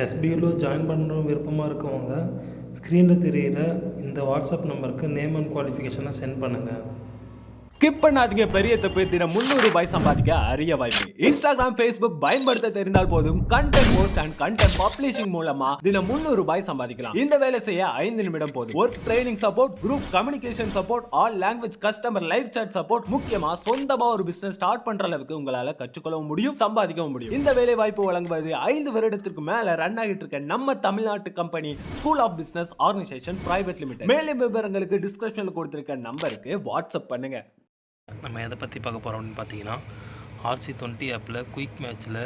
எஸ்பியூவில் join பண்ணணும் விருப்பமாக இருக்கவங்க ஸ்க்ரீனில் தெரிகிற இந்த வாட்ஸ்அப் நம்பருக்கு நேம் அண்ட் குவாலிஃபிகேஷனை சென்ட் பண்ணுங்கள். ஸ்கிப் பண்ணாதீங்க, பெரிய தப்பு. தினம் 300 ரூபாய் சம்பாதிக்க அரிய வாய்ப்பு. இன்ஸ்டாகிராம், ஃபேஸ்புக் பயன்படுத்த தெரிந்தால் போதும் content post and content publishing மூலமா தினம் 300 ரூபாய் சம்பாதிக்கலாம். இந்த வேலை செய்ய 5 நிமிடம் போதும். Work training support, group communication support, all language customer live chat support, முக்கியமா சொந்தமா ஒரு பிசினஸ் ஸ்டார்ட் பண்ற அளவுக்கு உங்களால கற்றுக்கொள்ளவும் முடியும், சம்பாதிக்கவும் முடியும். இந்த வேலை வாய்ப்பு வழங்குவது 5 வருடத்திற்கு மேல ரன் ஆகிட்டு இருக்க நம்ம தமிழ்நாட்டு company school of business organisation private limited. மேலும் விவரங்களுக்கு டிஸ்கிரிப்ஷன்ல கொடுத்திருக்க நம்பருக்கு வாட்ஸ்அப் பண்ணுங்க. நம்ம எதை பற்றி பார்க்க போகிறோம் அப்படின்னு பார்த்தீங்கன்னா, RC20 ஆப்பில் குயிக் மேட்ச்சில்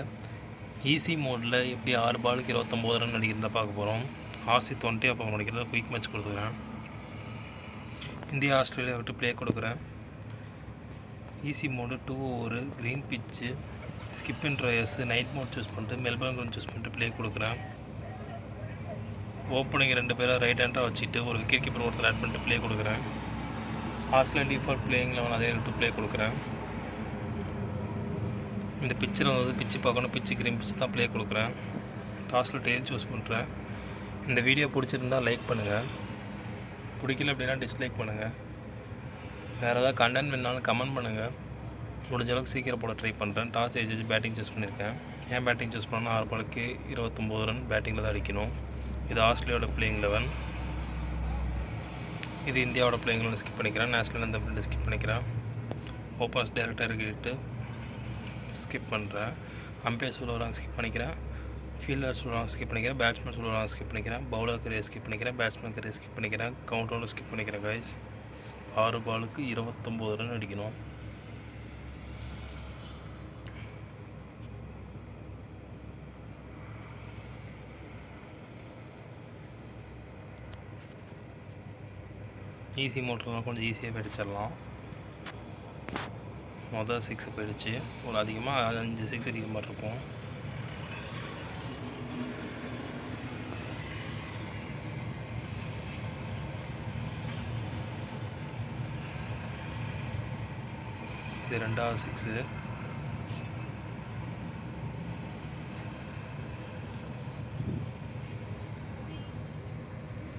ஈஸி மோடில் எப்படி 6 பாலுக்கு 29 ரன் அடிக்கிறத பார்க்க போகிறோம். RC20 ஆப் அடிக்கிறத குயிக் மேட்ச் கொடுத்துக்கிறேன். இந்தியா ஆஸ்திரேலியா விட்டு ப்ளே கொடுக்குறேன். Easy mode 2 over, green pitch, skip and triers, night mode choose பண்ணிட்டு மெல்பர்ன் கிரவுண்ட் சூஸ் பண்ணிட்டு ப்ளே கொடுக்குறேன். ஓப்பனிங் 2 பேரை ரைட் ஹேண்டாக வச்சுட்டு ஒரு விக்கெட் கீப்பர் ஒருத்தர் ஆட் பண்ணிட்டு ப்ளே கொடுக்குறேன். ஆஸ்திரேலியா டிஃபால்ட் பிளேயிங் லெவன் அதே விட்டு ப்ளே கொடுக்குறேன். இந்த பிச்சில் வந்து பிச்சு பார்க்கணும், பிச்சு க்ரீன் பிச் தான் ப்ளே கொடுக்குறேன். டாஸில் டெயில் சூஸ் பண்ணுறேன். இந்த வீடியோ பிடிச்சிருந்தால் லைக் பண்ணுங்கள், பிடிக்கல அப்படின்னா டிஸ்லைக் பண்ணுங்கள். வேறு ஏதாவது கண்டென்ட் வேணாலும் கமெண்ட் பண்ணுங்கள். முடிஞ்ச அளவுக்கு சீக்கிரம் போட ட்ரை பண்ணுறேன். டாஸ் ஜெயிச்சு பேட்டிங் சூஸ் பண்ணியிருக்கேன். ஏன் பேட்டிங் சூஸ் பண்ணால் 6 பாலுக்கு 29 ரன் பேட்டிங்கில் தான் அடிக்கணும். இது ஆஸ்திரேலியாவோட பிளேயிங் லெவன். இது இந்தியாவோட பிளேயிங்களை ஸ்கிப் பண்ணிக்கிறேன். நேஷ்னல் அந்த பில்லை ஸ்கிப் பண்ணிக்கிறேன். ஓப்பனர்ஸ் டேரக்டர் கிட்ட ஸ்கிப் பண்ணுறேன். அம்பையர் சொல்லுவாங்க ஸ்கிப் பண்ணிக்கிறேன். ஃபீல்டர் சொல்லுவாங்க ஸ்கிப் பண்ணிக்கிறேன். பேட்ஸ்மேன் சொல்லுவாங்க ஸ்கிப் பண்ணிக்கிறேன். பவுலர் கரையை ஸ்கிப் பண்ணிக்கிறேன். பேட்ஸ்மேன் கரையை ஸ்கிப் பண்ணிக்கிறேன். கவுண்டரில் ஸ்கிப் பண்ணிக்கிறேன். கைஸ் 6 பாலுக்கு 29 ரன் அடிக்கணும். ஈஸி மோட்டர்லாம் கொஞ்சம் ஈஸியாக அடிச்சிடலாம். மொதல் 6 போயிடுச்சு. ஒரு அதிகமாக 5 6 அடிக்கிற மாதிரி இருக்கும். இது 2வது 6.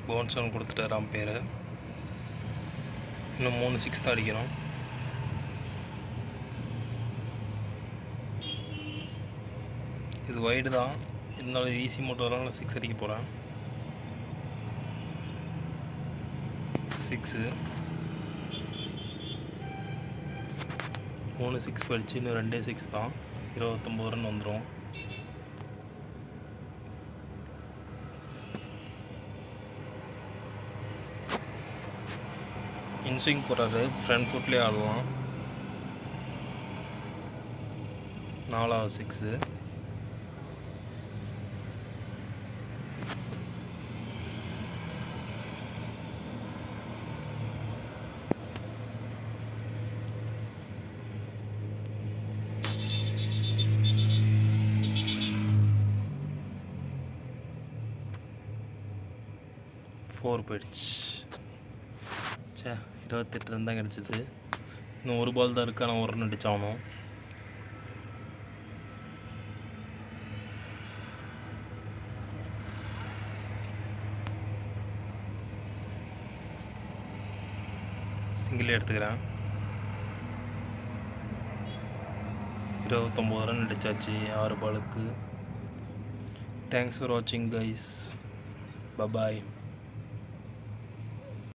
பவுன்ஸ் ஒன்று கொடுத்துட்டார் அம்பையர். இன்னும் 3 6 தான் அடிக்கணும். இது வைடு தான், இருந்தாலும் ஈஸி மோட் வரலாம். 6 அடிக்க போகிறேன். 6 3 6 படிச்சு இன்னும் 2 6 தான். 29 ரன் வந்துடும். இன்ஸ்விங் போடுறாரு, ஃப்ரண்ட் ஃபுட்லேயே ஆடுவான். 4வது 6. ஃபோர் போயிடுச்சு. 28 ரன் தான் கிடச்சிது. இன்னும் 1 பால் தான் இருக்குது. ஆனால் 1 ரன் அடிச்சாகணும். சிங்கிள் எடுத்துக்கிறேன். 29 ரன் அடித்தாச்சு 6 பாலுக்கு. தேங்க்ஸ் ஃபார் வாட்சிங் கைஸ். பபாய்.